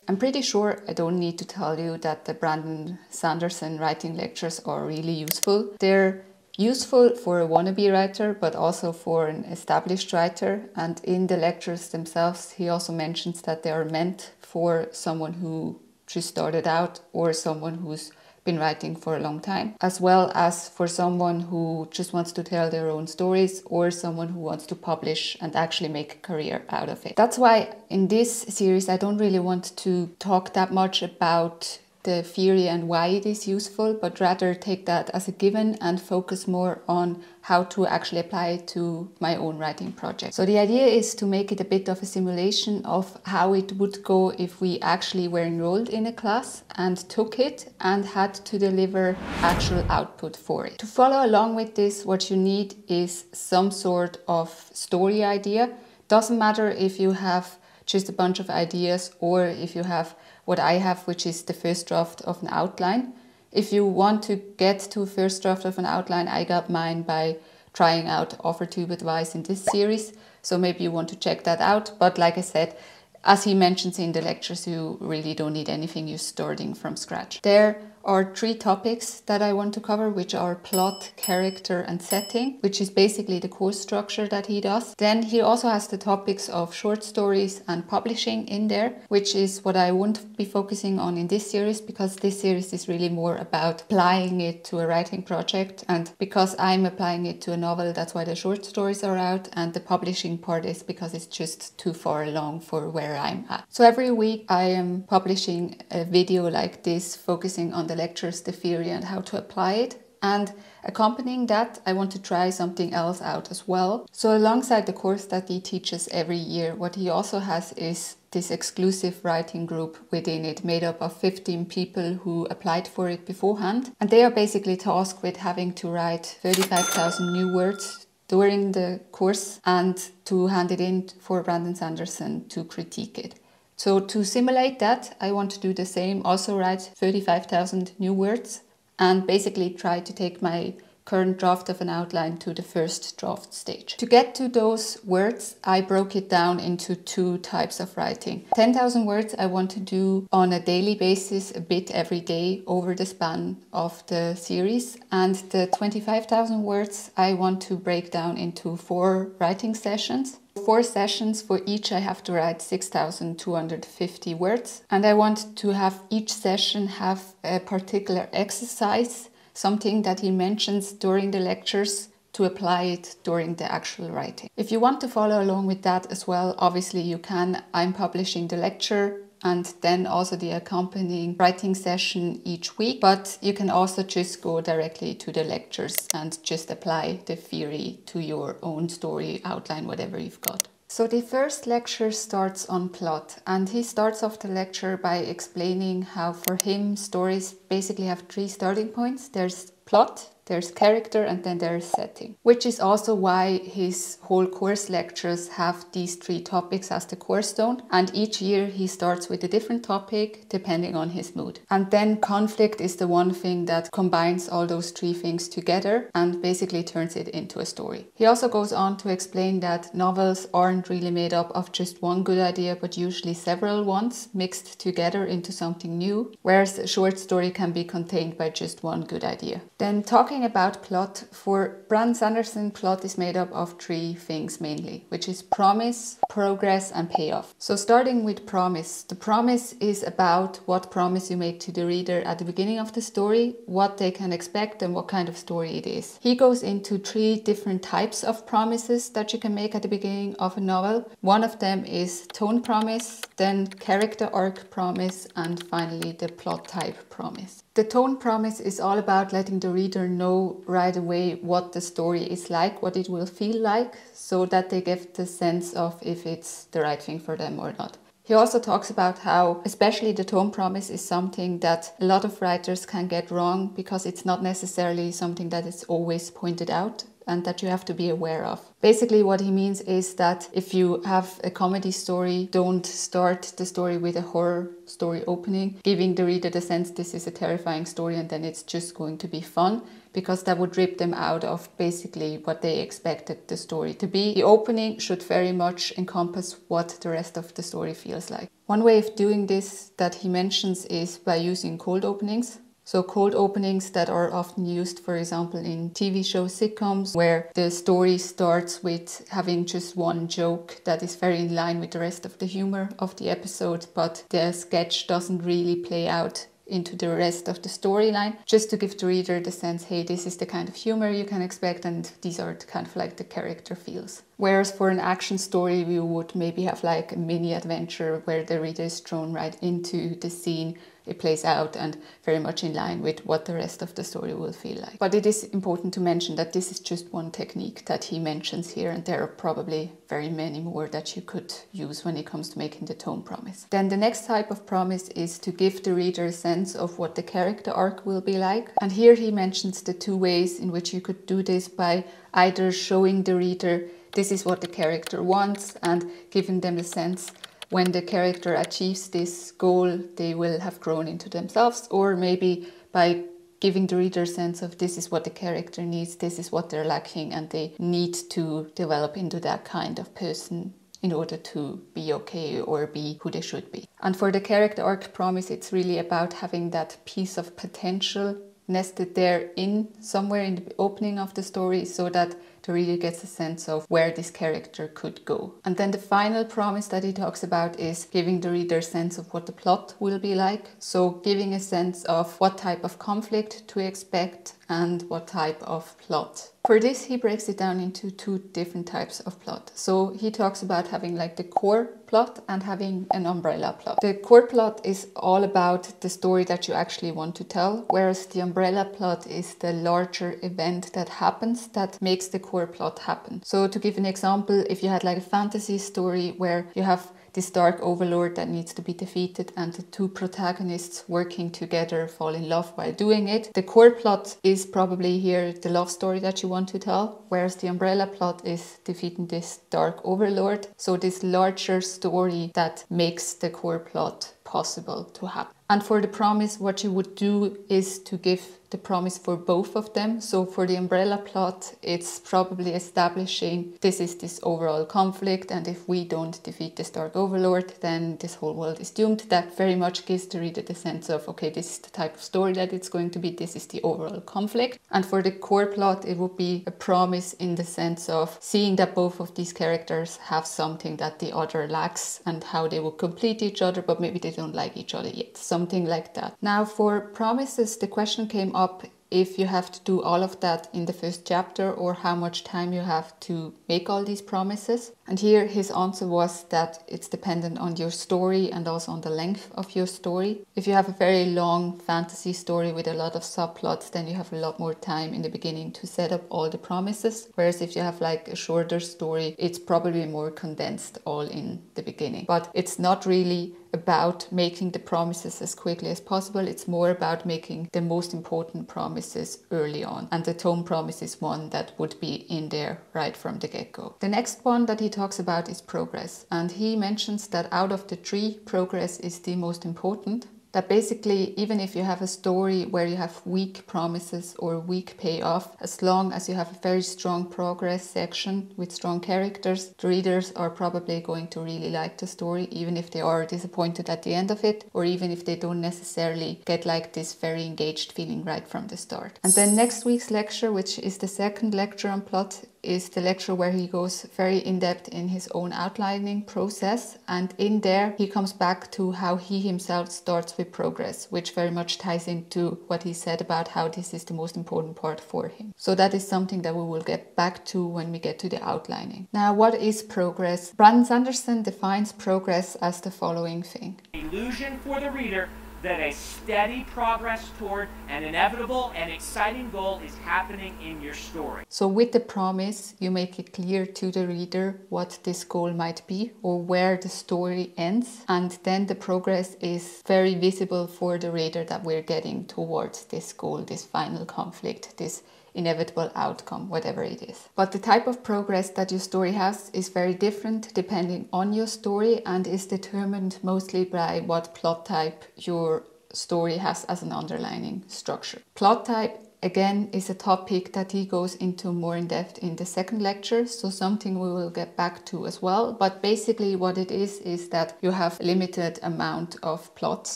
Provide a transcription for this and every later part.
I'm pretty sure I don't need to tell you that the Brandon Sanderson writing lectures are really useful. They're useful for a wannabe writer, but also for an established writer. And in the lectures themselves, he also mentions that they are meant for someone who just started out or someone who's been writing for a long time, as well as for someone who just wants to tell their own stories or someone who wants to publish and actually make a career out of it. That's why in this series I don't really want to talk that much about the theory and why it is useful, but rather take that as a given and focus more on how to actually apply it to my own writing project. So the idea is to make it a bit of a simulation of how it would go if we actually were enrolled in a class and took it and had to deliver actual output for it. To follow along with this, what you need is some sort of story idea. Doesn't matter if you have just a bunch of ideas or if you have what I have, which is the first draft of an outline. If you want to get to a first draft of an outline, I got mine by trying out OfferTube advice in this series. So maybe you want to check that out. But like I said, as he mentions in the lectures, you really don't need anything. You're starting from scratch. There are 3 topics that I want to cover, which are plot, character and setting, which is basically the course structure that he does. Then he also has the topics of short stories and publishing in there, which is what I won't be focusing on in this series, because this series is really more about applying it to a writing project. And because I'm applying it to a novel, that's why the short stories are out, and the publishing part is because it's just too far along for where I'm at. So every week I am publishing a video like this, focusing on the lectures, the theory and how to apply it. And accompanying that, I want to try something else out as well. So alongside the course that he teaches every year, what he also has is this exclusive writing group within it, made up of 15 people who applied for it beforehand. And they are basically tasked with having to write 35,000 new words during the course and to hand it in for Brandon Sanderson to critique it. So to simulate that, I want to do the same, also write 35,000 new words and basically try to take my current draft of an outline to the first draft stage. To get to those words, I broke it down into 2 types of writing. 10,000 words I want to do on a daily basis, a bit every day over the span of the series. And the 25,000 words I want to break down into 4 writing sessions. 4 sessions, for each I have to write 6,250 words. And I want to have each session have a particular exercise, something that he mentions during the lectures, to apply it during the actual writing. If you want to follow along with that as well, obviously you can. I'm publishing the lecture and then also the accompanying writing session each week, but you can also just go directly to the lectures and just apply the theory to your own story outline, whatever you've got. So the first lecture starts on plot, and he starts off the lecture by explaining how for him stories basically have 3 starting points. There's plot, there's character, and then there's setting, which is also why his whole course lectures have these 3 topics as the cornerstone. And each year he starts with a different topic depending on his mood. And then conflict is the one thing that combines all those 3 things together and basically turns it into a story. He also goes on to explain that novels aren't really made up of just one good idea, but usually several ones mixed together into something new, whereas a short story can be contained by just one good idea. Then talking about plot, for Brandon Sanderson, plot is made up of 3 things mainly, which is promise, progress and payoff. So starting with promise. The promise is about what promise you make to the reader at the beginning of the story, what they can expect and what kind of story it is. He goes into 3 different types of promises that you can make at the beginning of a novel. One of them is tone promise, then character arc promise, and finally the plot type promise. The tone promise is all about letting the reader know right away what the story is like, what it will feel like, so that they get the sense of if it's the right thing for them or not. He also talks about how especially the tone promise is something that a lot of writers can get wrong because it's not necessarily something that is always pointed out. and that you have to be aware of. Basically what he means is that if you have a comedy story, don't start the story with a horror story opening, giving the reader the sense this is a terrifying story and then it's just going to be fun, because that would rip them out of basically what they expected the story to be. The opening should very much encompass what the rest of the story feels like. One way of doing this that he mentions is by using cold openings. So cold openings that are often used, for example, in TV show sitcoms, where the story starts with having just one joke that is very in line with the rest of the humor of the episode, but the sketch doesn't really play out into the rest of the storyline, just to give the reader the sense, hey, this is the kind of humor you can expect and these are kind of like the character feels. Whereas for an action story, we would maybe have like a mini adventure where the reader is thrown right into the scene, it plays out and very much in line with what the rest of the story will feel like. But it is important to mention that this is just one technique that he mentions here, and there are probably very many more that you could use when it comes to making the tone promise. Then the next type of promise is to give the reader a sense of what the character arc will be like. And here he mentions the two ways in which you could do this, by either showing the reader this is what the character wants and giving them the sense when the character achieves this goal, they will have grown into themselves, or maybe by giving the reader a sense of this is what the character needs, this is what they're lacking, and they need to develop into that kind of person in order to be okay or be who they should be. And for the character arc promise, it's really about having that piece of potential nested there in somewhere in the opening of the story, so that the reader gets a sense of where this character could go. And then the final promise that he talks about is giving the reader a sense of what the plot will be like. So giving a sense of what type of conflict to expect and what type of plot. For this, he breaks it down into two different types of plot. So he talks about having like the core plot and having an umbrella plot. The core plot is all about the story that you actually want to tell, whereas the umbrella plot is the larger event that happens that makes the core plot happen. So to give an example, if you had like a fantasy story where you have this dark overlord that needs to be defeated and the two protagonists working together fall in love while doing it, the core plot is probably here the love story that you want to tell, whereas the umbrella plot is defeating this dark overlord. So this larger story that makes the core plot possible to happen. And for the promise, what you would do is to give the promise for both of them. So for the umbrella plot, it's probably establishing this is this overall conflict, and if we don't defeat this dark overlord, then this whole world is doomed. That very much gives the reader the sense of, okay, this is the type of story that it's going to be, this is the overall conflict. And for the core plot, it would be a promise in the sense of seeing that both of these characters have something that the other lacks and how they will complete each other, but maybe they don't like each other yet. Something like that. Now for promises, the question came up if you have to do all of that in the first chapter or how much time you have to make all these promises. And here his answer was that it's dependent on your story and also on the length of your story. If you have a very long fantasy story with a lot of subplots, then you have a lot more time in the beginning to set up all the promises. Whereas if you have like a shorter story, it's probably more condensed all in the beginning. But it's not really about making the promises as quickly as possible. It's more about making the most important promises early on. And the tone promise is one that would be in there right from the get-go. The next one that he talks about is progress. And he mentions that out of the three, progress is the most important. That basically, even if you have a story where you have weak promises or weak payoff, as long as you have a very strong progress section with strong characters, the readers are probably going to really like the story, even if they are disappointed at the end of it, or even if they don't necessarily get like this very engaged feeling right from the start. And then next week's lecture, which is the second lecture on plot, is the lecture where he goes very in-depth in his own outlining process, and in there he comes back to how he himself starts with progress, which very much ties into what he said about how this is the most important part for him. So that is something that we will get back to when we get to the outlining. Now, what is progress? Brandon Sanderson defines progress as the following thing. Illusion for the reader that a steady progress toward an inevitable and exciting goal is happening in your story. So with the promise, you make it clear to the reader what this goal might be or where the story ends. And then the progress is very visible for the reader that we're getting towards this goal, this final conflict, this inevitable outcome, whatever it is. But the type of progress that your story has is very different depending on your story and is determined mostly by what plot type your story has as an underlying structure. Plot type, again, is a topic that he goes into more in depth in the second lecture, so something we will get back to as well. But basically what it is that you have a limited amount of plots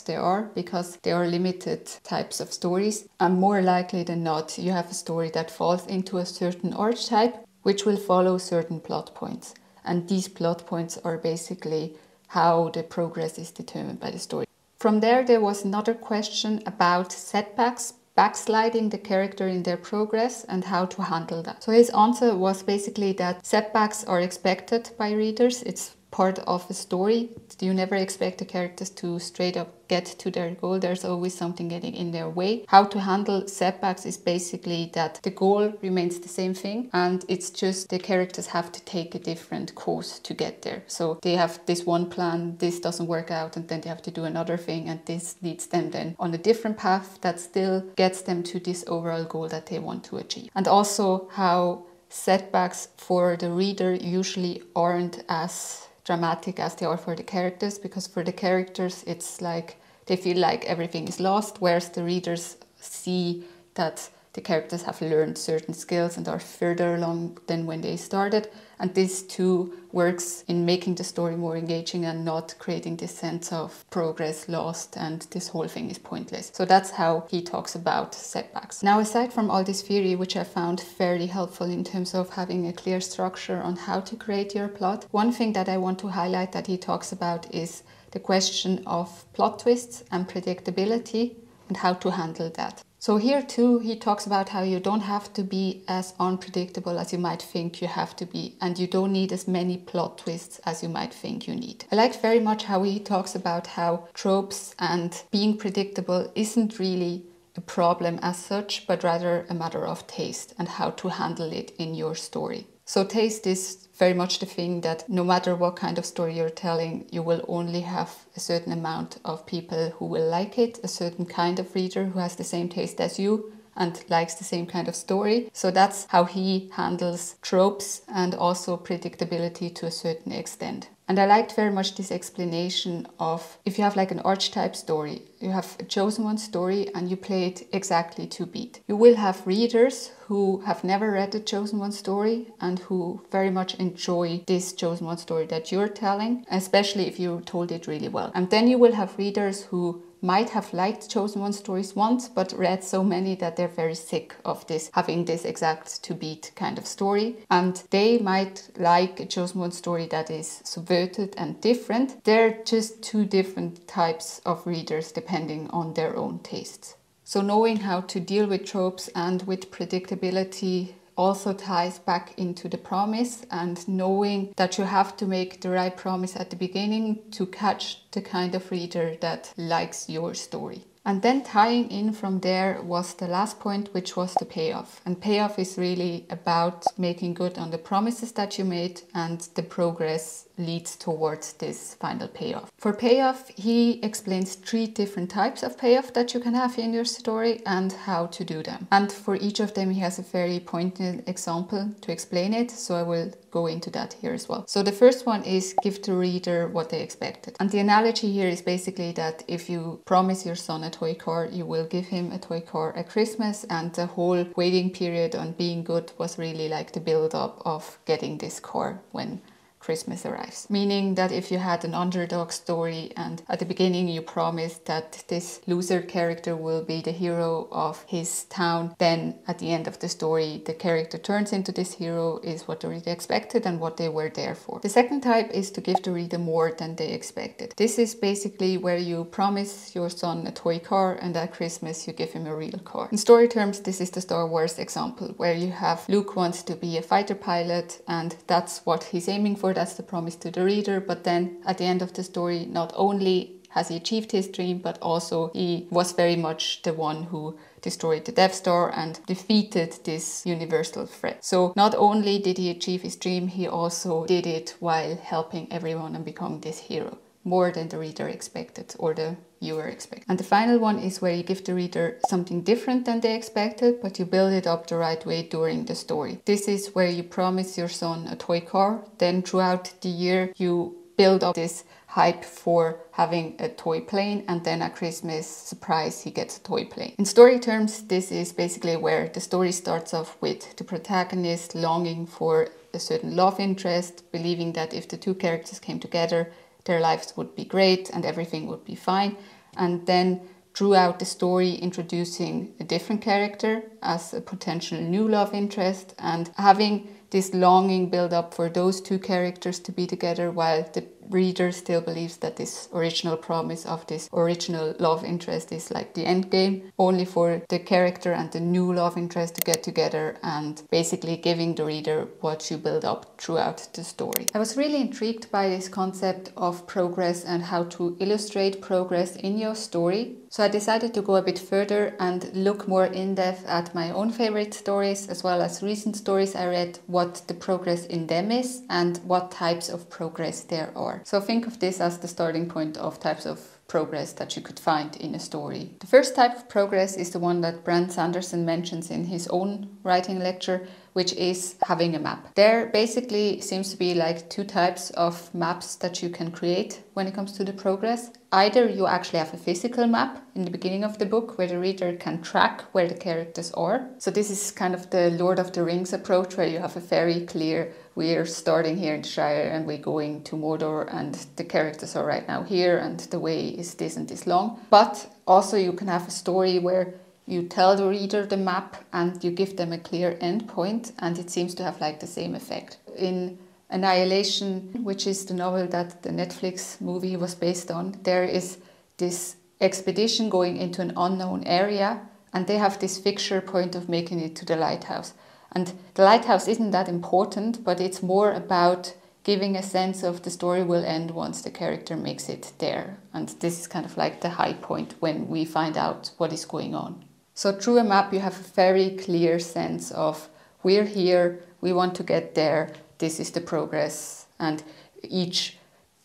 there are, because there are limited types of stories, and more likely than not you have a story that falls into a certain archetype which will follow certain plot points, and these plot points are basically how the progress is determined by the story. From there was another question about setbacks, backsliding the character in their progress and how to handle that. So his answer was basically that setbacks are expected by readers. It's part of a story. You never expect the characters to straight up get to their goal. There's always something getting in their way. How to handle setbacks is basically that the goal remains the same thing, and it's just the characters have to take a different course to get there. So they have this one plan, this doesn't work out, and then they have to do another thing, and this leads them then on a different path that still gets them to this overall goal that they want to achieve. And also how setbacks for the reader usually aren't as dramatic as they are for the characters, because for the characters it's like they feel like everything is lost, whereas the readers see that the characters have learned certain skills and are further along than when they started. And this too works in making the story more engaging and not creating this sense of progress lost and this whole thing is pointless. So that's how he talks about setbacks. Now, aside from all this theory, which I found fairly helpful in terms of having a clear structure on how to create your plot, one thing that I want to highlight that he talks about is the question of plot twists and predictability and how to handle that. So here too, he talks about how you don't have to be as unpredictable as you might think you have to be, and you don't need as many plot twists as you might think you need. I like very much how he talks about how tropes and being predictable isn't really a problem as such, but rather a matter of taste and how to handle it in your story. So taste is very much the thing that no matter what kind of story you're telling, you will only have a certain amount of people who will like it, a certain kind of reader who has the same taste as you and likes the same kind of story. So that's how he handles tropes and also predictability to a certain extent. And I liked very much this explanation of if you have like an archetype story, you have a chosen one story and you play it exactly to beat. You will have readers who have never read the chosen one story and who very much enjoy this chosen one story that you're telling, especially if you told it really well. And then you will have readers who might have liked chosen one stories once, but read so many that they're very sick of this, having this exact to beat kind of story. And they might like a chosen one story that is subverted and different. They're just two different types of readers depending on their own tastes. So knowing how to deal with tropes and with predictability also ties back into the promise, and knowing that you have to make the right promise at the beginning to catch the kind of reader that likes your story. And then tying in from there was the last point, which was the payoff. And payoff is really about making good on the promises that you made, and the progress leads towards this final payoff. For payoff, he explains 3 different types of payoff that you can have in your story and how to do them. And for each of them, he has a very pointed example to explain it, so I will go into that here as well. So the first one is give the reader what they expected. And the analogy here is basically that if you promise your son a toy car, you will give him a toy car at Christmas, and the whole waiting period on being good was really like the build-up of getting this car when Christmas arrives. Meaning that if you had an underdog story and at the beginning you promised that this loser character will be the hero of his town, then at the end of the story the character turns into this hero, is what the reader expected and what they were there for. The second type is to give the reader more than they expected. This is basically where you promise your son a toy car and at Christmas you give him a real car. In story terms, this is the Star Wars example, where you have Luke wants to be a fighter pilot and that's what he's aiming for. That's the promise to the reader, but then at the end of the story, not only has he achieved his dream, but also he was very much the one who destroyed the Death Star and defeated this universal threat. So not only did he achieve his dream, he also did it while helping everyone and becoming this hero. more than the reader expected or the viewer expected. And the final one is where you give the reader something different than they expected, but you build it up the right way during the story. This is where you promise your son a toy car, then throughout the year you build up this hype for having a toy plane, and then at Christmas, surprise, he gets a toy plane. In story terms, this is basically where the story starts off with the protagonist longing for a certain love interest, believing that if the two characters came together, their lives would be great and everything would be fine. And then throughout the story, introducing a different character as a potential new love interest, and having this longing build up for those two characters to be together, while the reader still believes that this original promise of this original love interest is like the end game, only for the character and the new love interest to get together, and basically giving the reader what you build up throughout the story. I was really intrigued by this concept of progress and how to illustrate progress in your story. So I decided to go a bit further and look more in depth at my own favorite stories, as well as recent stories I read, what the progress in them is and what types of progress there are. So think of this as the starting point of types of progress that you could find in a story. The first type of progress is the one that Brandon Sanderson mentions in his own writing lecture, which is having a map. There basically seems to be like two types of maps that you can create when it comes to the progress. Either you actually have a physical map in the beginning of the book where the reader can track where the characters are. So this is kind of the Lord of the Rings approach, where you have a very clear, we're starting here in the Shire and we're going to Mordor and the characters are right now here and the way is this and this long. But also you can have a story where you tell the reader the map and you give them a clear endpoint, and it seems to have like the same effect. In Annihilation, which is the novel that the Netflix movie was based on, there is this expedition going into an unknown area, and they have this fixture point of making it to the lighthouse. And the lighthouse isn't that important, but it's more about giving a sense of the story will end once the character makes it there. And this is kind of like the high point when we find out what is going on. So through a map you have a very clear sense of we're here, we want to get there, this is the progress, and each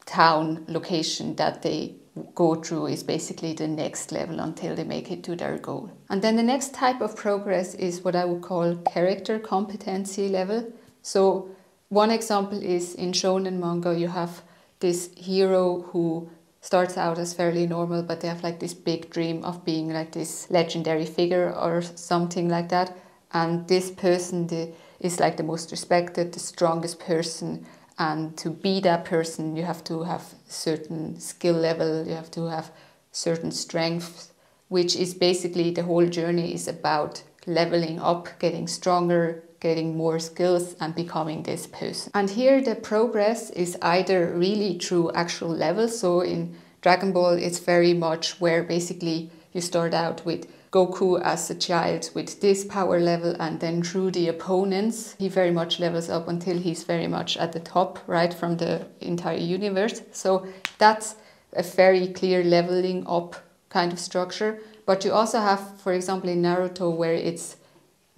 town location that they go through is basically the next level until they make it to their goal. And then the next type of progress is what I would call character competency level. So one example is in shonen manga you have this hero who starts out as fairly normal, but they have like this big dream of being like this legendary figure or something like that. And this person is like the most respected, the strongest person. And to be that person, you have to have certain skill level, you have to have certain strength, which is basically the whole journey is about leveling up, getting stronger, getting more skills and becoming this person. And here the progress is either really through actual levels. So in Dragon Ball, it's very much where basically you start out with Goku as a child with this power level, and then through the opponents, he very much levels up until he's very much at the top, right, from the entire universe. So that's a very clear leveling up kind of structure. But you also have, for example, in Naruto, where it's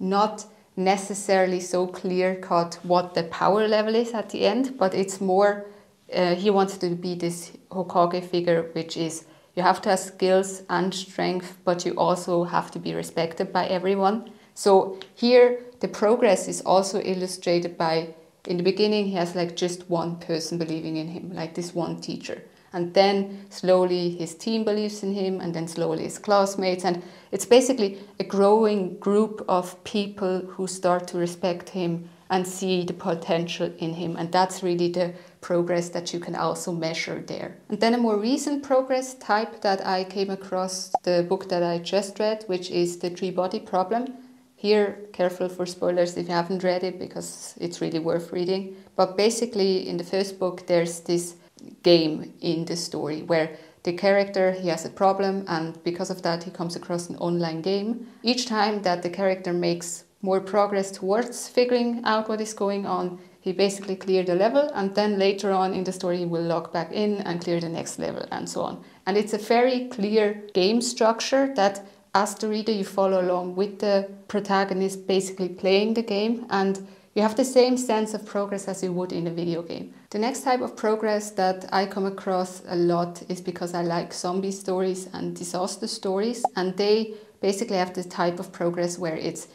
not necessarily so clear cut what the power level is at the end, but it's more, he wants to be this Hokage figure, which is you have to have skills and strength, but you also have to be respected by everyone. So here the progress is also illustrated by, in the beginning he has like just one person believing in him, like this one teacher. And then slowly his team believes in him, and then slowly his classmates. And it's basically a growing group of people who start to respect him and see the potential in him. And that's really the progress that you can also measure there. And then a more recent progress type that I came across, the book that I just read, which is The Three-Body Problem. Here, careful for spoilers if you haven't read it, because it's really worth reading. But basically in the first book there's this game in the story where the character, he has a problem, and because of that he comes across an online game. Each time that the character makes more progress towards figuring out what is going on, he basically clears the level, and then later on in the story he will log back in and clear the next level and so on. And it's a very clear game structure that as the reader you follow along with the protagonist basically playing the game, and you have the same sense of progress as you would in a video game. The next type of progress that I come across a lot is because I like zombie stories and disaster stories, and they basically have the type of progress where it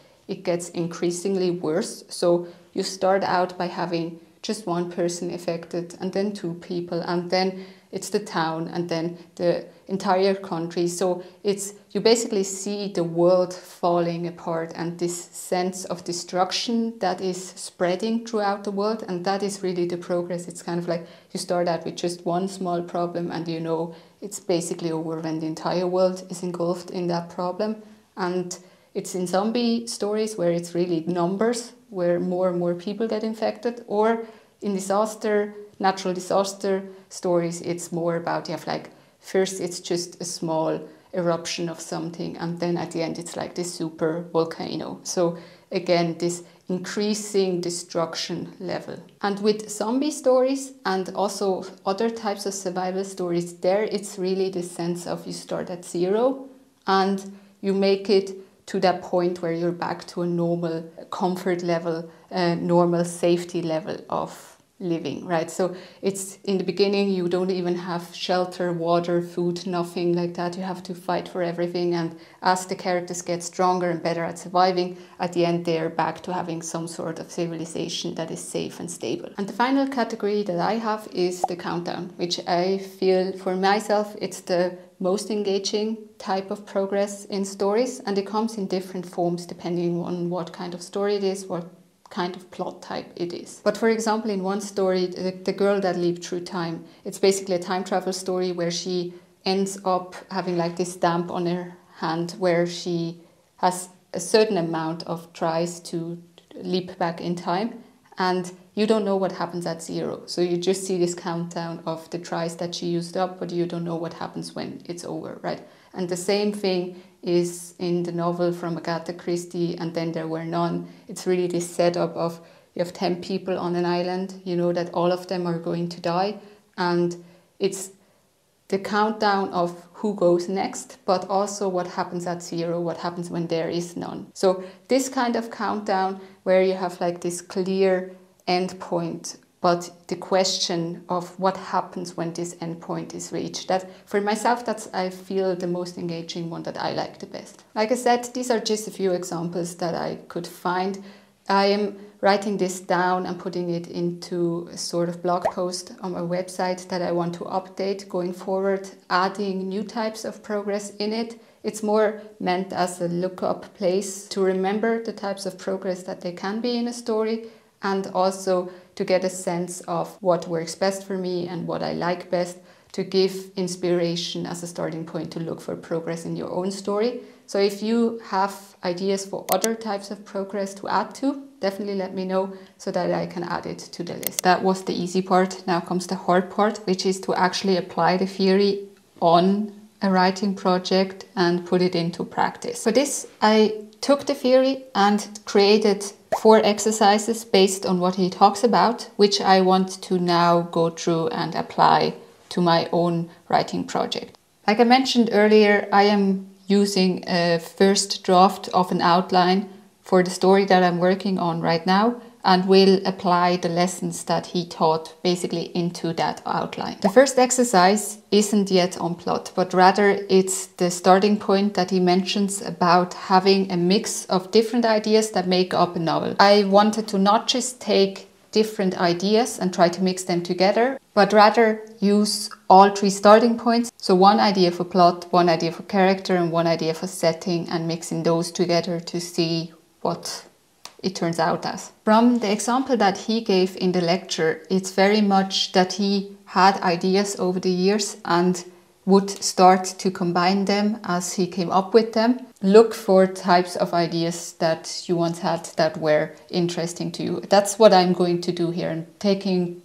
gets increasingly worse. So you start out by having just one person affected, and then 2 people, and then it's the town, and then the entire country. So you basically see the world falling apart and this sense of destruction that is spreading throughout the world, and that is really the progress. It's kind of like you start out with just one small problem, and you know it's basically over when the entire world is engulfed in that problem. And it's in zombie stories where it's really numbers, where more and more people get infected, or in natural disaster stories, it's more about, you have like, first it's just a small eruption of something, and then at the end it's like this super volcano. So again, this increasing destruction level. And with zombie stories and also other types of survival stories, there it's really the sense of you start at 0 and you make it to that point where you're back to a normal comfort level, normal safety level of living, right? So it's in the beginning, you don't even have shelter, water, food, nothing like that. You have to fight for everything. And as the characters get stronger and better at surviving, at the end, they're back to having some sort of civilization that is safe and stable. And the final category that I have is the countdown, which I feel for myself, it's the most engaging type of progress in stories. And it comes in different forms depending on what kind of story it is, what kind of plot type it is. But for example, in one story, the girl that leaped through time, it's basically a time travel story where she ends up having like this stamp on her hand where she has a certain amount of tries to leap back in time, and you don't know what happens at 0. So you just see this countdown of the tries that she used up, but you don't know what happens when it's over, right? And the same thing is in the novel from Agatha Christie, And Then There Were None. It's really this setup of you have 10 people on an island, you know that all of them are going to die, and it's the countdown of who goes next, but also what happens at 0, what happens when there is none. So this kind of countdown where you have like this clear end point, but the question of what happens when this end point is reached, that for myself, that's, I feel, the most engaging one that I like the best. Like I said, these are just a few examples that I could find. I am writing this down and putting it into a sort of blog post on my website that I want to update going forward, adding new types of progress in it. It's more meant as a look-up place to remember the types of progress that they can be in a story, and also to get a sense of what works best for me and what I like best, to give inspiration as a starting point to look for progress in your own story. So if you have ideas for other types of progress to add to, definitely let me know so that I can add it to the list. That was the easy part. Now comes the hard part, which is to actually apply the theory on a writing project and put it into practice. For this, I took the theory and created 4 exercises based on what he talks about, which I want to now go through and apply to my own writing project. Like I mentioned earlier, I am using a first draft of an outline for the story that I'm working on right now, and will apply the lessons that he taught basically into that outline. The first exercise isn't yet on plot, but rather it's the starting point that he mentions about having a mix of different ideas that make up a novel. I wanted to not just take different ideas and try to mix them together, but rather use all 3 starting points. So 1 idea for plot, 1 idea for character, and 1 idea for setting, and mixing those together to see what it turns out as. From the example that he gave in the lecture, it's very much that he had ideas over the years and would start to combine them as he came up with them. Look for types of ideas that you once had that were interesting to you. That's what I'm going to do here. I'm taking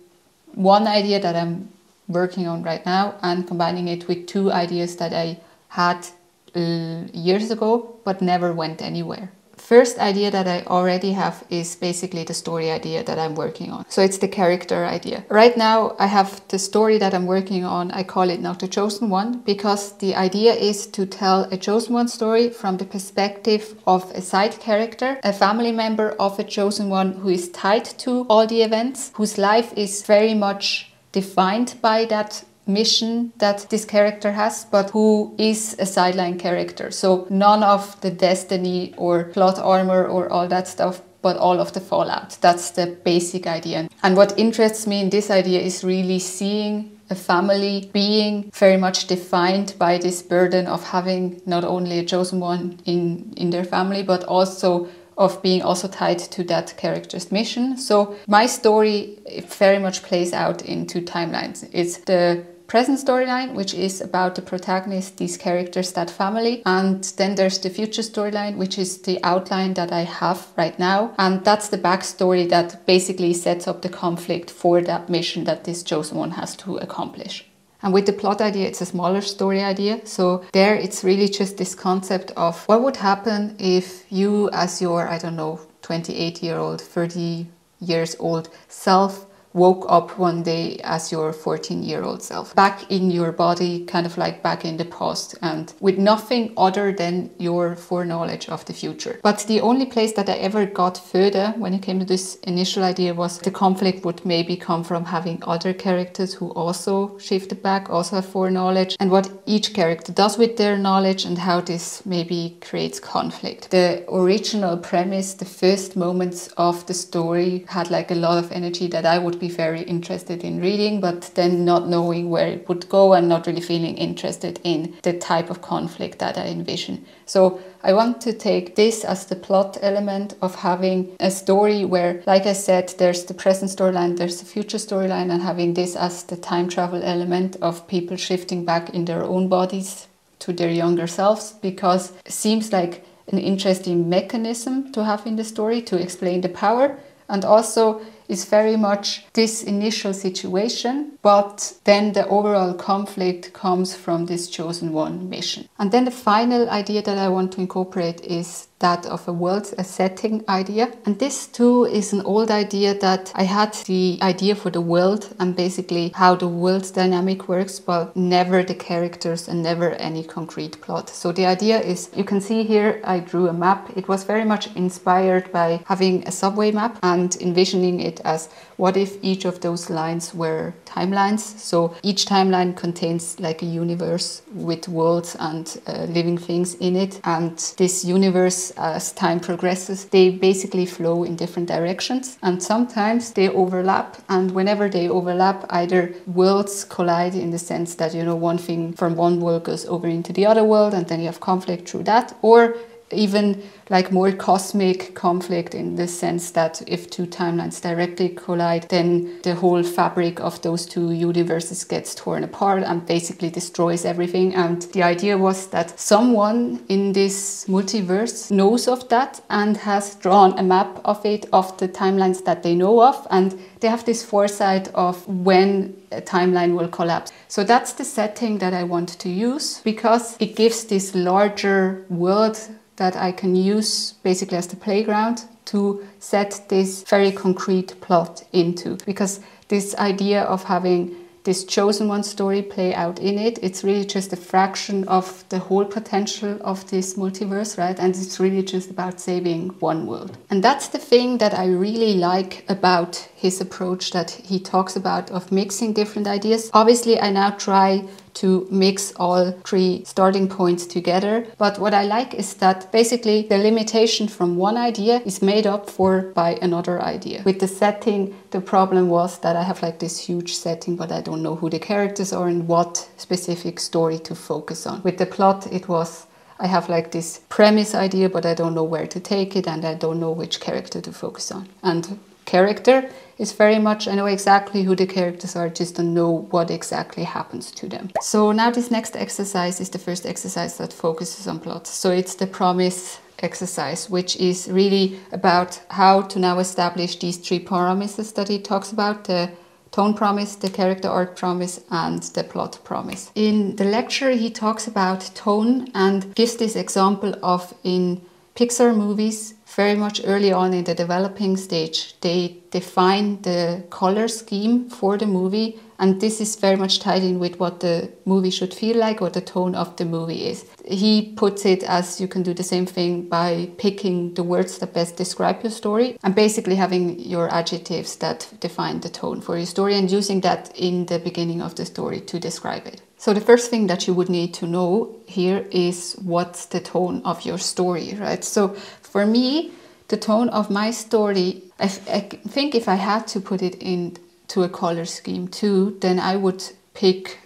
1 idea that I'm working on right now and combining it with 2 ideas that I had years ago but never went anywhere. first idea that I already have is basically the story idea that I'm working on. So it's the character idea. Right now I have the story that I'm working on. I call it now The Chosen One, because the idea is to tell a Chosen One story from the perspective of a side character, a family member of a Chosen One who is tied to all the events, whose life is very much defined by that mission that this character has, but who is a sideline character. So none of the destiny or plot armor or all that stuff, but all of the fallout. That's the basic idea. And what interests me in this idea is really seeing a family being very much defined by this burden of having not only a chosen one in their family, but also of being also tied to that character's mission. So my story very much plays out in two timelines. It's the present storyline, which is about the protagonist, these characters, that family. And then there's the future storyline, which is the outline that I have right now. And that's the backstory that basically sets up the conflict for that mission that this chosen one has to accomplish. And with the plot idea, it's a smaller story idea. So there it's really just this concept of what would happen if you, as your, 28-year-old, 30 years old self, woke up one day as your 14-year-old self, back in your body, kind of like back in the past, and with nothing other than your foreknowledge of the future. But the only place that I ever got further when it came to this initial idea was the conflict would maybe come from having other characters who also shifted back, also have foreknowledge, and what each character does with their knowledge and how this maybe creates conflict. The original premise, the first moments of the story had like a lot of energy that I would be very interested in reading, but then not knowing where it would go and not really feeling interested in the type of conflict that I envision. So I want to take this as the plot element of having a story where, like I said, there's the present storyline, there's the future storyline, and having this as the time travel element of people shifting back in their own bodies to their younger selves, because it seems like an interesting mechanism to have in the story to explain the power, and also is very much this initial situation, but then the overall conflict comes from this chosen one mission. And then the final idea that I want to incorporate is that of a world, a setting idea. And this too is an old idea that I had the idea for the world and basically how the world dynamic works, but never the characters and never any concrete plot. So the idea is, you can see here I drew a map. It was very much inspired by having a subway map and envisioning it as what if each of those lines were timelines. So each timeline contains like a universe with worlds and living things in it. And this universe, as time progresses, they basically flow in different directions. And sometimes they overlap. And whenever they overlap, either worlds collide in the sense that, one thing from one world goes over into the other world and then you have conflict through that. Or even like more cosmic conflict in the sense that if two timelines directly collide, then the whole fabric of those two universes gets torn apart and basically destroys everything. And the idea was that someone in this multiverse knows of that and has drawn a map of it, of the timelines that they know of, and they have this foresight of when a timeline will collapse. So that's the setting that I want to use, because it gives this larger world that I can use basically as the playground to set this very concrete plot into. Because this idea of having this chosen one story play out in it, it's really just a fraction of the whole potential of this multiverse, right? And it's really just about saving one world. And that's the thing that I really like about his approach that he talks about of mixing different ideas. Obviously, I now try to mix all three starting points together. But what I like is that basically the limitation from one idea is made up for by another idea. With the setting, the problem was that I have like this huge setting, but I don't know who the characters are and what specific story to focus on. With the plot, it was I have like this premise idea, but I don't know where to take it and I don't know which character to focus on. And character is very much, I know exactly who the characters are, just don't know what exactly happens to them. So now this next exercise is the first exercise that focuses on plot. So it's the promise exercise, which is really about how to now establish these three promises that he talks about: the tone promise, the character arc promise, and the plot promise. In the lecture, he talks about tone and gives this example of in Pixar movies, very much early on in the developing stage, they define the color scheme for the movie, and this is very much tied in with what the movie should feel like, what the tone of the movie is. He puts it as you can do the same thing by picking the words that best describe your story and basically having your adjectives that define the tone for your story and using that in the beginning of the story to describe it. So the first thing that you would need to know here is what's the tone of your story, right? So for me, the tone of my story, I think if I had to put it into a color scheme too, then I would pick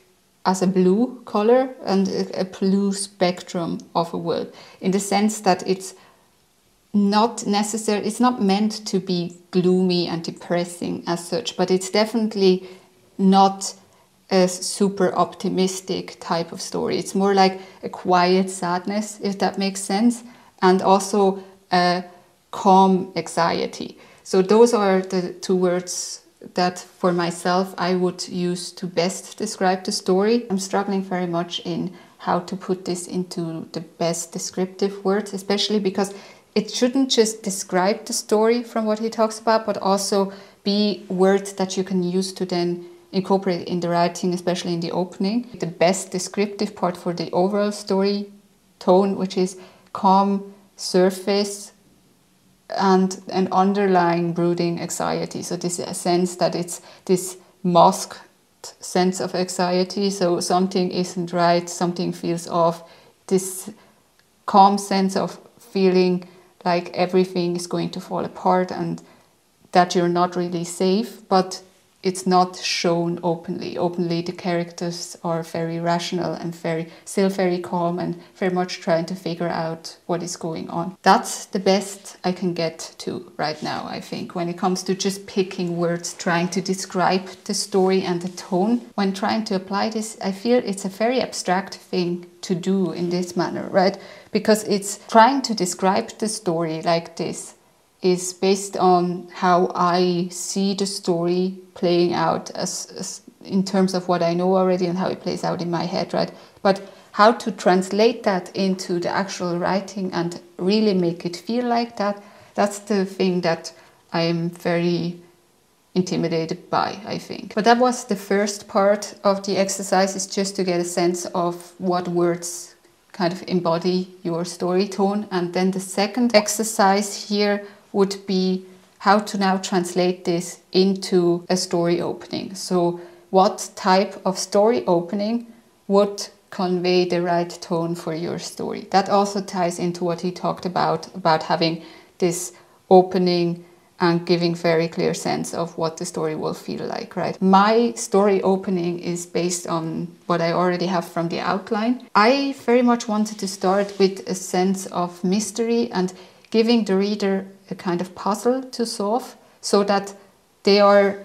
as a blue color and a blue spectrum of a world, in the sense that it's not necessary, it's not meant to be gloomy and depressing as such, but it's definitely not a super optimistic type of story. It's more like a quiet sadness, if that makes sense, and also a calm anxiety. So those are the two words that for myself I would use to best describe the story. I'm struggling very much in how to put this into the best descriptive words, especially because it shouldn't just describe the story from what he talks about, but also be words that you can use to then incorporate in the writing, especially in the opening. The best descriptive part for the overall story tone, which is calm surface and an underlying brooding anxiety. So this is a sense that it's this masked sense of anxiety. So something isn't right, something feels off. This calm sense of feeling like everything is going to fall apart and that you're not really safe, but it's not shown openly. Openly, the characters are very rational and still very calm and very much trying to figure out what is going on. That's the best I can get to right now, I think, when it comes to just picking words, trying to describe the story and the tone. When trying to apply this, I feel it's a very abstract thing to do in this manner, right? Because it's trying to describe the story like this is based on how I see the story playing out as in terms of what I know already and how it plays out in my head, right? But how to translate that into the actual writing and really make it feel like that, that's the thing that I am very intimidated by, I think. But that was the first part of the exercise, is just to get a sense of what words kind of embody your story tone. And then the second exercise here would be how to now translate this into a story opening. So what type of story opening would convey the right tone for your story? That also ties into what he talked about having this opening and giving very clear sense of what the story will feel like, right? My story opening is based on what I already have from the outline. I very much wanted to start with a sense of mystery and giving the reader a kind of puzzle to solve so that they are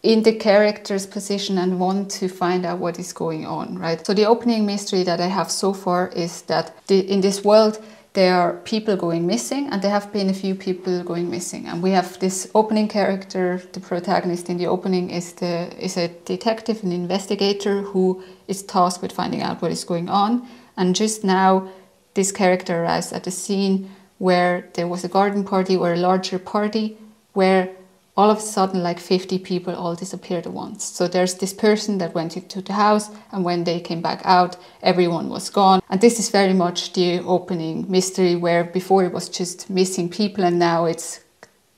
in the character's position and want to find out what is going on, right? So the opening mystery that I have so far is that in this world there are people going missing, and there have been a few people going missing. And we have this opening character, the protagonist in the opening is a detective, an investigator who is tasked with finding out what is going on. And just now this character arrives at a scene where there was a garden party or a larger party where all of a sudden like 50 people all disappeared at once. So there's this person that went into the house, and when they came back out, everyone was gone. And this is very much the opening mystery, where before it was just missing people and now it's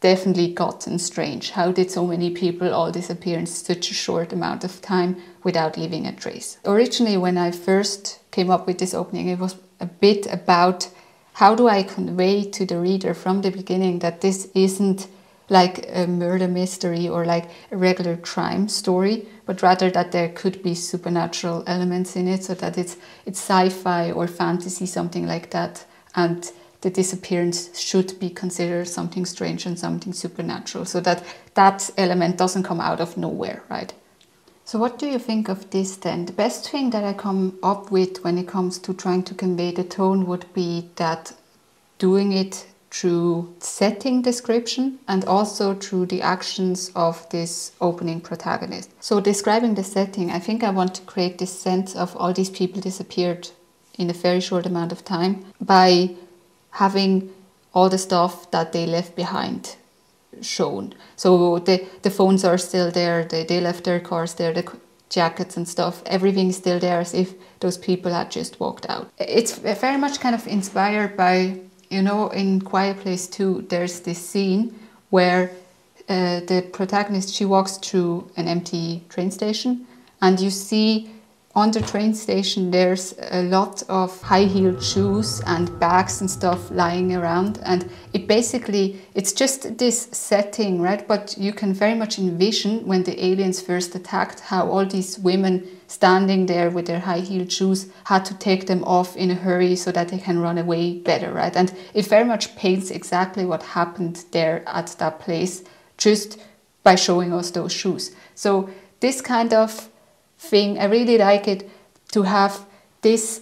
definitely gotten strange. How did so many people all disappear in such a short amount of time without leaving a trace? Originally, when I first came up with this opening, it was a bit about how do I convey to the reader from the beginning that this isn't like a murder mystery or like a regular crime story, but rather that there could be supernatural elements in it, so that it's sci-fi or fantasy, something like that, and the disappearance should be considered something strange and something supernatural, so that that element doesn't come out of nowhere, right? So what do you think of this then? The best thing that I come up with when it comes to trying to convey the tone would be that doing it through setting description and also through the actions of this opening protagonist. So describing the setting, I think I want to create this sense of all these people disappeared in a very short amount of time by having all the stuff that they left behind shown. So the phones are still there, they left their cars there, the jackets and stuff, everything's still there as if those people had just walked out. It's very much kind of inspired by, you know, in Quiet Place 2, there's this scene where the protagonist, she walks through an empty train station, and you see on the train station there's a lot of high-heeled shoes and bags and stuff lying around, and it's just this setting, right? But you can very much envision when the aliens first attacked how all these women standing there with their high-heeled shoes had to take them off in a hurry so that they can run away better, right? And it very much paints exactly what happened there at that place just by showing us those shoes. So this kind of thing, I really like it to have this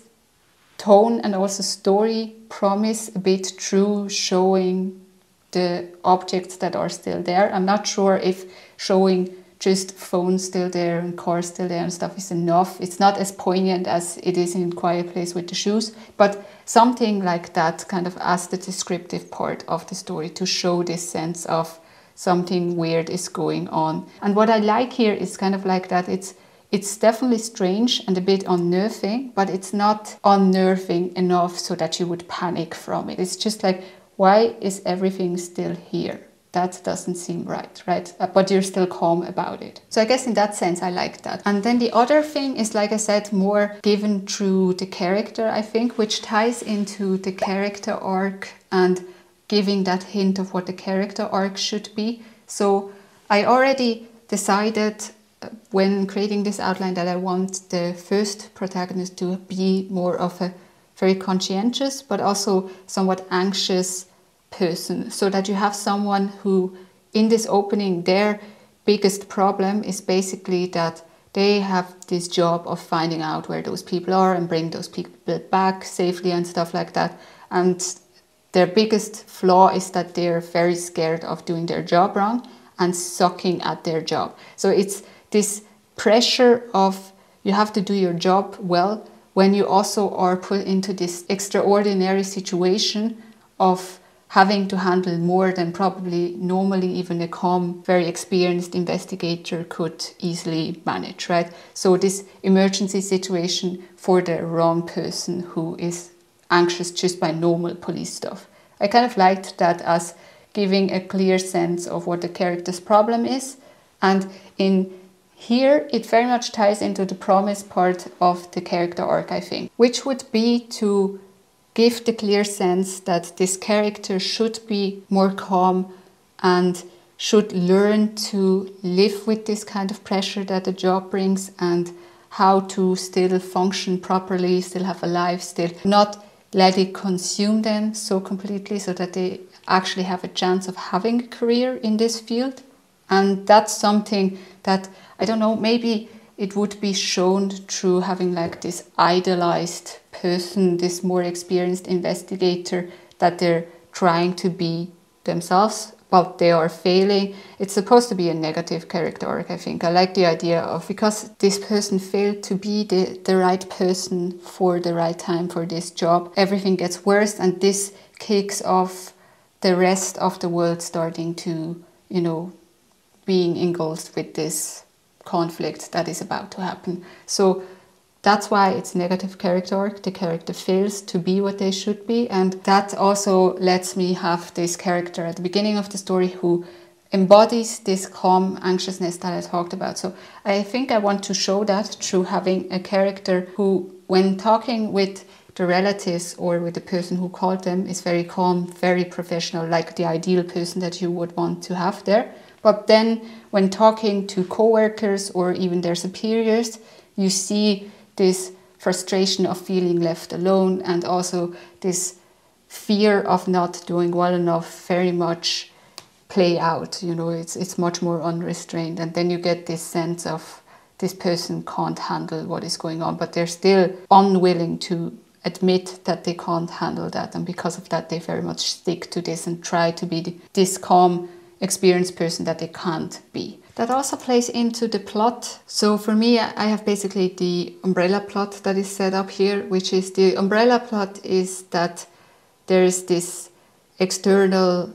tone and also story promise a bit through showing the objects that are still there. I'm not sure if showing just phones still there and cars still there and stuff is enough. It's not as poignant as it is in Quiet Place with the shoes, but something like that kind of as the descriptive part of the story to show this sense of something weird is going on. And what I like here is kind of like that it's definitely strange and a bit unnerving, but it's not unnerving enough so that you would panic from it. It's just like, why is everything still here? That doesn't seem right? But you're still calm about it. So I guess in that sense, I like that. And then the other thing is, like I said, more given through the character, I think, which ties into the character arc and giving that hint of what the character arc should be. So I already decided when creating this outline that I want the first protagonist to be more of a very conscientious but also somewhat anxious person, so that you have someone who in this opening, their biggest problem is basically that they have this job of finding out where those people are and bring those people back safely and stuff like that. And their biggest flaw is that they're very scared of doing their job wrong and sucking at their job. So it's this pressure of you have to do your job well when you also are put into this extraordinary situation of having to handle more than probably normally even a calm, very experienced investigator could easily manage, right? So this emergency situation for the wrong person who is anxious just by normal police stuff. I kind of liked that as giving a clear sense of what the character's problem is, and in here, it very much ties into the promise part of the character arc, I think, which would be to give the clear sense that this character should be more calm and should learn to live with this kind of pressure that the job brings and how to still function properly, still have a life, still not let it consume them so completely so that they actually have a chance of having a career in this field. And that's something that, I don't know, maybe it would be shown through having like this idolized person, this more experienced investigator that they're trying to be themselves, but they are failing. It's supposed to be a negative character arc, I think. I like the idea of, because this person failed to be the right person for the right time for this job, everything gets worse, and this kicks off the rest of the world starting to, you know, being engulfed with this conflict that is about to happen. So that's why it's negative character arc. The character fails to be what they should be, and that also lets me have this character at the beginning of the story who embodies this calm anxiousness that I talked about. So I think I want to show that through having a character who, when talking with the relatives or with the person who called them, is very calm, very professional, like the ideal person that you would want to have there. But then when talking to co-workers or even their superiors, you see this frustration of feeling left alone and also this fear of not doing well enough very much play out. You know, it's much more unrestrained. And then you get this sense of this person can't handle what is going on, but they're still unwilling to admit that they can't handle that. And because of that, they very much stick to this and try to be this calm, experienced person that they can't be. That also plays into the plot. So for me, I have basically the umbrella plot that is set up here, which is the umbrella plot is that there is this external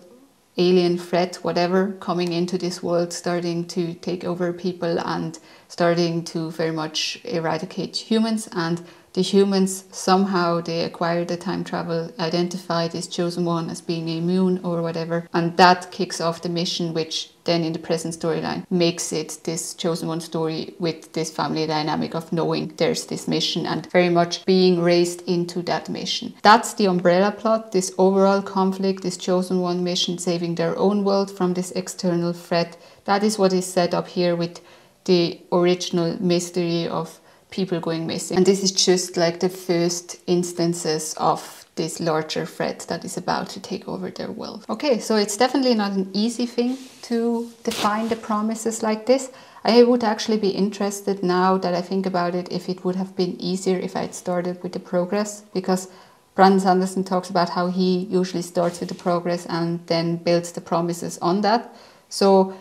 alien threat, whatever, coming into this world, starting to take over people and starting to very much eradicate humans. And the humans, somehow they acquire the time travel, identify this chosen one as being immune or whatever, and that kicks off the mission, which then in the present storyline makes it this chosen one story with this family dynamic of knowing there's this mission and very much being raised into that mission. That's the umbrella plot, this overall conflict, this chosen one mission saving their own world from this external threat. That is what is set up here with the original mystery of people going missing. And this is just like the first instances of this larger threat that is about to take over their world. Okay, so it's definitely not an easy thing to define the promises like this. I would actually be interested, now that I think about it, if it would have been easier if I had started with the progress, because Brandon Sanderson talks about how he usually starts with the progress and then builds the promises on that. So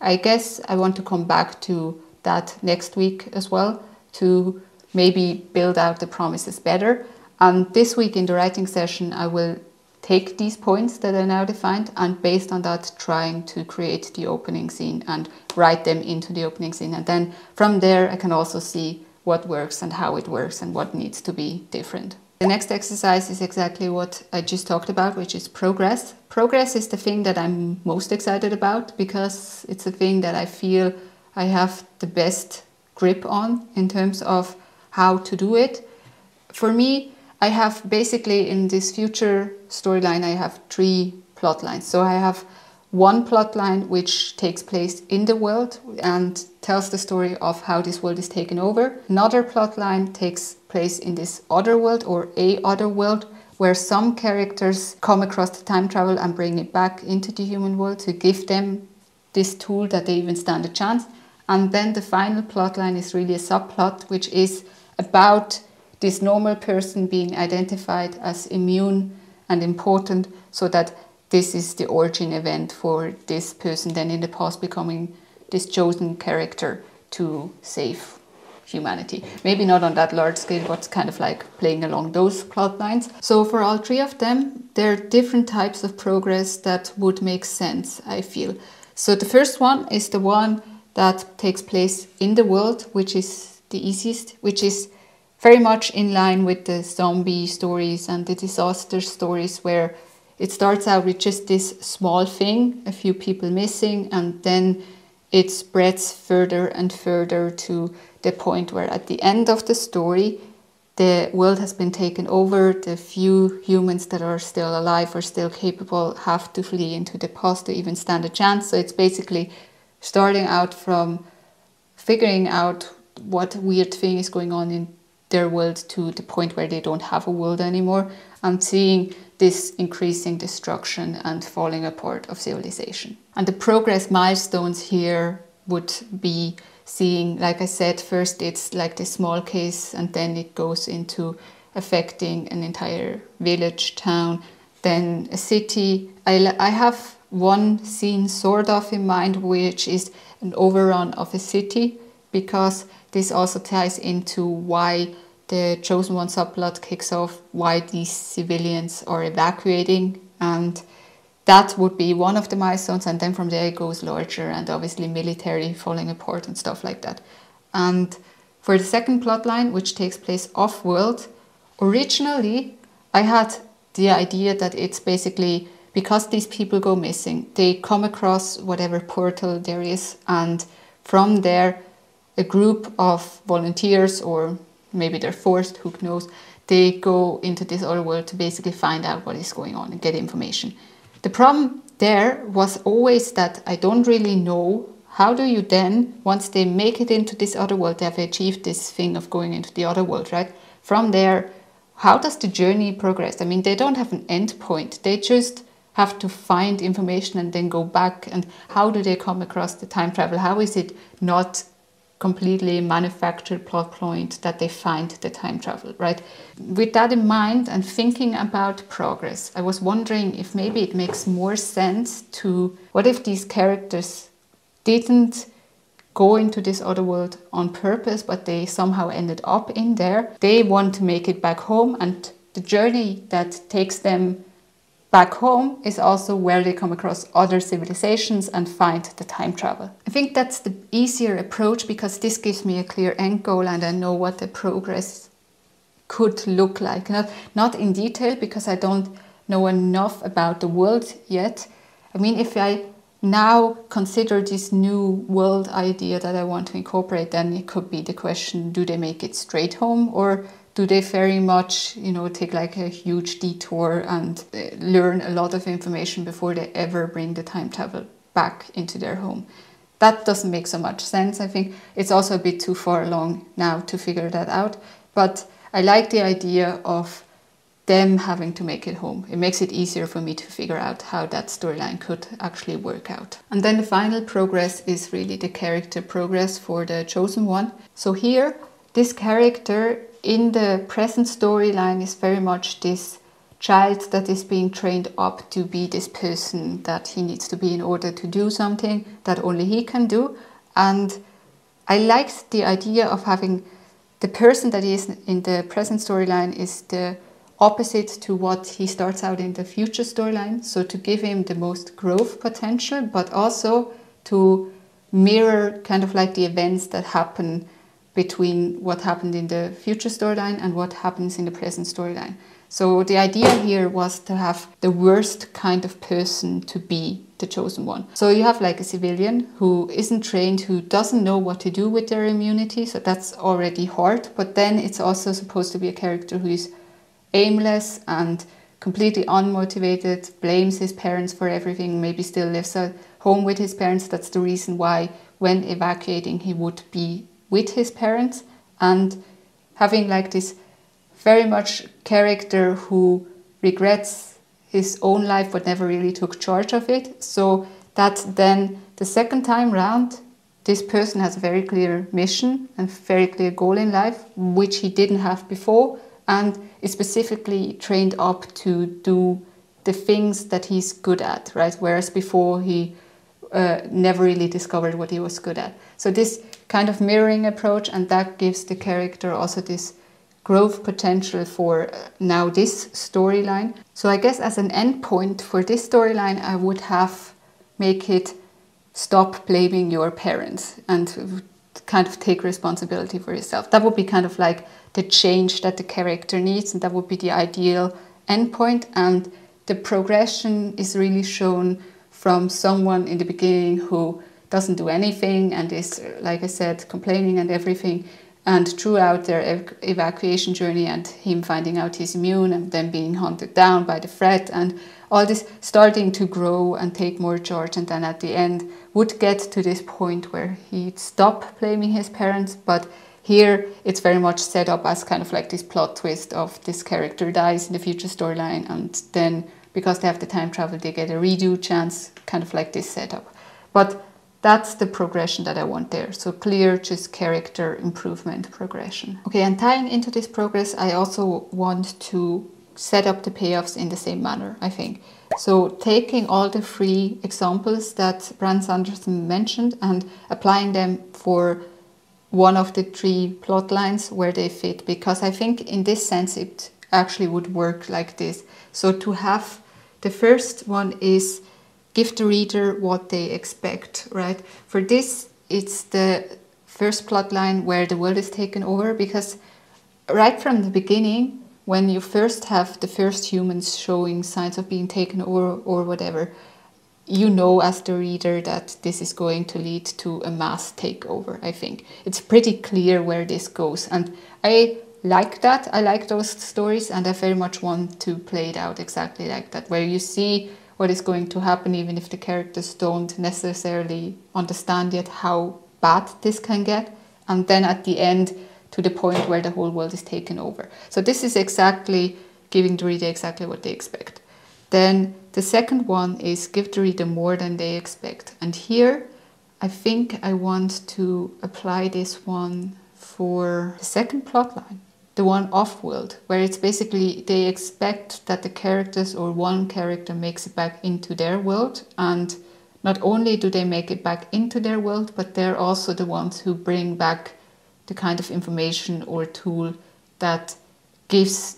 I guess I want to come back to that next week as well, to maybe build out the promises better. And this week in the writing session, I will take these points that I now defined and based on that trying to create the opening scene and write them into the opening scene. And then from there, I can also see what works and how it works and what needs to be different. The next exercise is exactly what I just talked about, which is progress. Progress is the thing that I'm most excited about because it's a thing that I feel I have the best grip on in terms of how to do it. For me, I have basically in this future storyline, I have 3 plot lines. So I have one plot line which takes place in the world and tells the story of how this world is taken over. Another plot line takes place in this other world or a other world where some characters come across the time travel and bring it back into the human world to give them this tool that they even stand a chance. And then the final plot line is really a subplot, which is about this normal person being identified as immune and important, so that this is the origin event for this person then in the past becoming this chosen character to save humanity. Maybe not on that large scale, but kind of like playing along those plot lines. So for all 3 of them, there are different types of progress that would make sense, I feel. So the first one is the one that takes place in the world, which is the easiest, which is very much in line with the zombie stories and the disaster stories, where it starts out with just this small thing, a few people missing, and then it spreads further and further to the point where at the end of the story, the world has been taken over, the few humans that are still alive or still capable have to flee into the past to even stand a chance. So it's basically starting out from figuring out what weird thing is going on in their world to the point where they don't have a world anymore, and seeing this increasing destruction and falling apart of civilization. And the progress milestones here would be seeing, like I said, first it's like the small case and then it goes into affecting an entire village, town, then a city. I have one scene sort of in mind, which is an overrun of a city, because this also ties into why the Chosen One subplot kicks off, why these civilians are evacuating, and that would be one of the milestones, and then from there it goes larger and obviously military falling apart and stuff like that. And for the second plot line, which takes place off-world, originally I had the idea that it's basically because these people go missing, they come across whatever portal there is, and from there a group of volunteers, or maybe they're forced, who knows, they go into this other world to basically find out what is going on and get information. The problem there was always that I don't really know how do you then, once they make it into this other world, they have achieved this thing of going into the other world, right? From there, how does the journey progress? I mean, they don't have an end point. They just have to find information and then go back. And how do they come across the time travel? How is it not completely manufactured plot point that they find the time travel, right? With that in mind and thinking about progress, I was wondering if maybe it makes more sense to, what if these characters didn't go into this other world on purpose, but they somehow ended up in there. They want to make it back home, and the journey that takes them back home is also where they come across other civilizations and find the time travel. I think that's the easier approach because this gives me a clear end goal and I know what the progress could look like. Not in detail because I don't know enough about the world yet. I mean, if I now consider this new world idea that I want to incorporate, then it could be the question, do they make it straight home or do they very much, take like a huge detour and learn a lot of information before they ever bring the time travel back into their home? That doesn't make so much sense. I think it's also a bit too far along now to figure that out. But I like the idea of them having to make it home. It makes it easier for me to figure out how that storyline could actually work out. And then the final progress is really the character progress for the chosen one. So here, this character in the present storyline is very much this child that is being trained up to be this person that he needs to be in order to do something that only he can do. And I liked the idea of having the person that is in the present storyline is the opposite to what he starts out in the future storyline. So to give him the most growth potential, but also to mirror kind of like the events that happen between what happened in the future storyline and what happens in the present storyline. So the idea here was to have the worst kind of person to be the chosen one. So you have like a civilian who isn't trained, who doesn't know what to do with their immunity. So that's already hard. But then it's also supposed to be a character who is aimless and completely unmotivated, blames his parents for everything, maybe still lives at home with his parents. That's the reason why when evacuating he would be with his parents, and having like this very much character who regrets his own life but never really took charge of it. So that then the second time round this person has a very clear mission and very clear goal in life, which he didn't have before, and is specifically trained up to do the things that he's good at, right? Whereas before he never really discovered what he was good at. So this kind of mirroring approach, and that gives the character also this growth potential for now this storyline. So I guess as an endpoint for this storyline, I would have make it stop blaming your parents and kind of take responsibility for yourself. That would be kind of like the change that the character needs, and that would be the ideal endpoint. And the progression is really shown from someone in the beginning who doesn't do anything and is, like I said, complaining and everything, and throughout their evacuation journey and him finding out he's immune and then being hunted down by the threat and all this starting to grow and take more charge, and then at the end would get to this point where he'd stop blaming his parents. But here it's very much set up as kind of like this plot twist of this character dies in the future storyline, and then because they have the time travel they get a redo chance, kind of like this setup. But that's the progression that I want there. So clear, just character improvement progression. Okay, and tying into this progress, I also want to set up the payoffs in the same manner, I think. So taking all the 3 examples that Brandon Sanderson mentioned and applying them for one of the 3 plot lines where they fit, because I think in this sense it actually would work like this. So to have the first one is give the reader what they expect, right? For this, it's the first plot line where the world is taken over, because right from the beginning, when you first have the first humans showing signs of being taken over or whatever, you know as the reader that this is going to lead to a mass takeover, I think. It's pretty clear where this goes. And I like that. I like those stories, and I very much want to play it out exactly like that, where you see what is going to happen, even if the characters don't necessarily understand yet how bad this can get. And then at the end, to the point where the whole world is taken over. So this is exactly giving the reader exactly what they expect. Then the second one is give the reader more than they expect. And here, I think I want to apply this one for the second plot line, the one off-world, where it's basically they expect that the characters or one character makes it back into their world. And not only do they make it back into their world, but they're also the ones who bring back the kind of information or tool that gives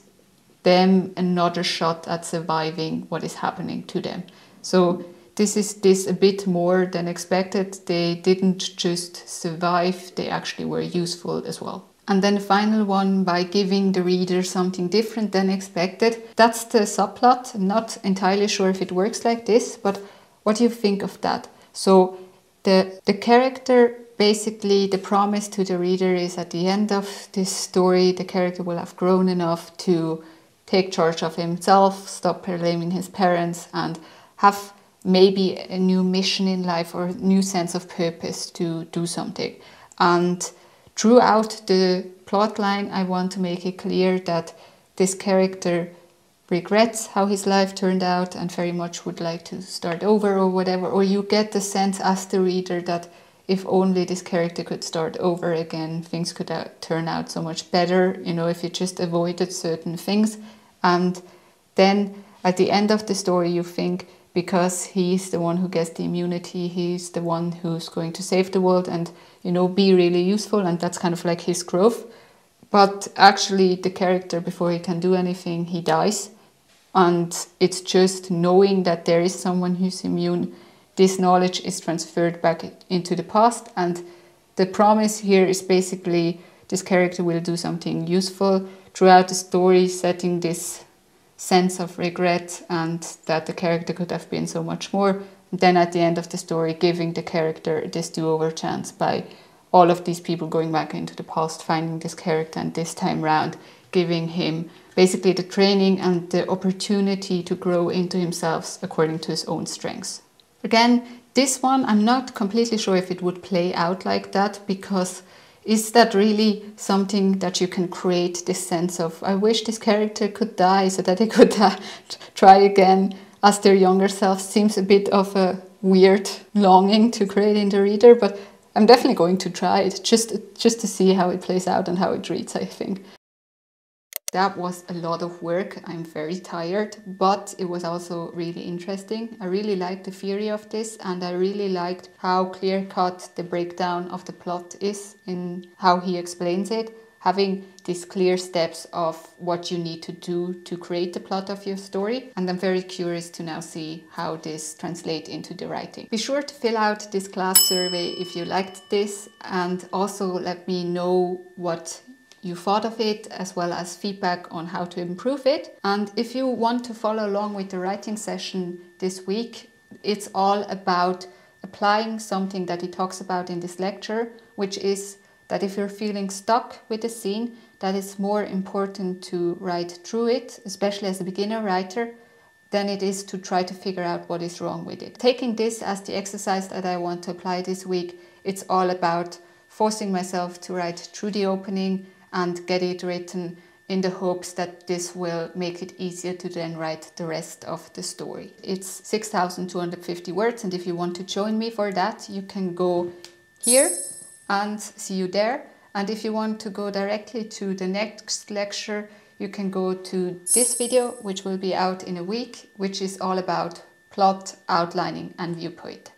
them another shot at surviving what is happening to them. So this a bit more than expected. They didn't just survive, they actually were useful as well. And then the final one, by giving the reader something different than expected. That's the subplot. I'm not entirely sure if it works like this, but what do you think of that? So the character, basically the promise to the reader is at the end of this story, the character will have grown enough to take charge of himself, stop blaming his parents, and have maybe a new mission in life or a new sense of purpose to do something. And throughout the plot line, I want to make it clear that this character regrets how his life turned out and very much would like to start over or whatever. Or you get the sense as the reader that if only this character could start over again, things could turn out so much better, you know, if you just avoided certain things. And then at the end of the story, you think, because he's the one who gets the immunity, he's the one who's going to save the world and, you know, be really useful, and that's kind of like his growth. But actually the character, before he can do anything, he dies. And it's just knowing that there is someone who's immune. This knowledge is transferred back into the past, and the promise here is basically this character will do something useful throughout the story, setting this sense of regret and that the character could have been so much more. And then at the end of the story, giving the character this do-over chance by all of these people going back into the past, finding this character, and this time round giving him basically the training and the opportunity to grow into himself according to his own strengths. Again, this one, I'm not completely sure if it would play out like that, because is that really something that you can create, this sense of, I wish this character could die so that they could try again as their younger self? Seems a bit of a weird longing to create in the reader, but I'm definitely going to try it just to see how it plays out and how it reads, I think. That was a lot of work. I'm very tired, but it was also really interesting. I really liked the theory of this, and I really liked how clear-cut the breakdown of the plot is in how he explains it, having these clear steps of what you need to do to create the plot of your story. And I'm very curious to now see how this translates into the writing. Be sure to fill out this class survey if you liked this, and also let me know what you thought of it, as well as feedback on how to improve it. And if you want to follow along with the writing session this week, it's all about applying something that he talks about in this lecture, which is that if you're feeling stuck with a scene, that it's more important to write through it, especially as a beginner writer, than it is to try to figure out what is wrong with it. Taking this as the exercise that I want to apply this week, it's all about forcing myself to write through the opening and get it written in the hopes that this will make it easier to then write the rest of the story. It's 6,250 words, and if you want to join me for that, you can go here and see you there. And if you want to go directly to the next lecture, you can go to this video, which will be out in a week, which is all about plot, outlining, and viewpoint.